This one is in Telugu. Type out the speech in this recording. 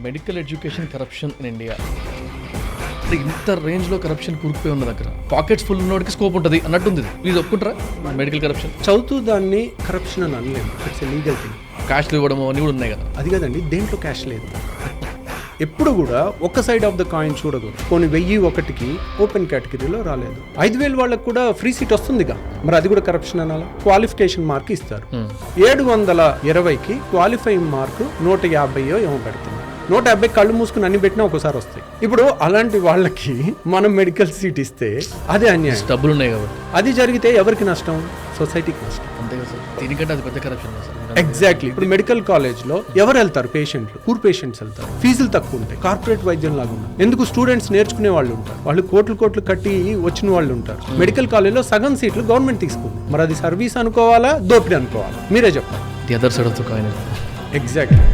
Medical education corruption in India. ఇంత రేంజ్లో కరప్షన్ కూరుకుపోయి ఉన్న దగ్గర పాకెట్స్ ఫుల్ ఉన్నోడికి స్కోప్ ఉంటుంది అన్నట్టుంది. ప్లీజ్ ఒప్పుకుంటారా మెడికల్ కరప్షన్? చదువుతూ దాన్ని కరప్షన్ అని అనలేము. It's legal thing. క్యాష్లు ఇవ్వడం అన్నీ కూడా ఉన్నాయి కదా. అది కదండి, దేంట్లో క్యాష్ లేదు. ఎప్పుడు కూడా ఒక సైడ్ ఆఫ్ ద కాయిన్ చూడకూడదు. కొన్ని 1001కి ఓపెన్ కేటగిరీలో రాలేదు. 5,000 వాళ్ళకి కూడా ఫ్రీ సీట్ వస్తుందిగా, మరి అది కూడా కరప్షన్ అనాలా? క్వాలిఫికేషన్ మార్క్ ఇస్తారు. 720కి క్వాలిఫైయింగ్ మార్కు 150 ఏమో పెడుతున్నారు. 150 కళ్ళు మూసుకుని అన్ని పెట్టినా ఒకసారి వస్తాయి. ఇప్పుడు అలాంటి వాళ్ళకి మనం మెడికల్ సీట్ ఇస్తే అదే అన్యాయం. డబ్బులు ఉన్నాయి కాబట్టి అది జరిగితే ఎవరికి నష్టం? సొసైటీకి నష్టం. అంతే కదా సార్. దీనికంటే అది పెద్ద కరప్షన్ సార్. ఎగ్జాక్ట్లీ. ఇప్పుడు మెడికల్ కాలేజ్ లో ఎవరు వెళ్తారు? పేషెంట్లు, పూర్ పేషెంట్స్ వెళ్తారు. ఫీజులు తక్కువ ఉంటాయి. కార్పొరేట్ వైద్యం లాగా ఉంటారు. ఎందుకు? స్టూడెంట్స్ నేర్చుకునే వాళ్ళు ఉంటారు. వాళ్ళు కోట్లు కట్టి వచ్చిన వాళ్ళు ఉంటారు. మెడికల్ కాలేజ్ లో సగం సీట్లు గవర్నమెంట్ తీసుకుంది. మరి అది సర్వీస్ అనుకోవాలా, దోపిడీ అనుకోవాలా? మీరే చెప్పాలి. The other side of the coin. Exactly.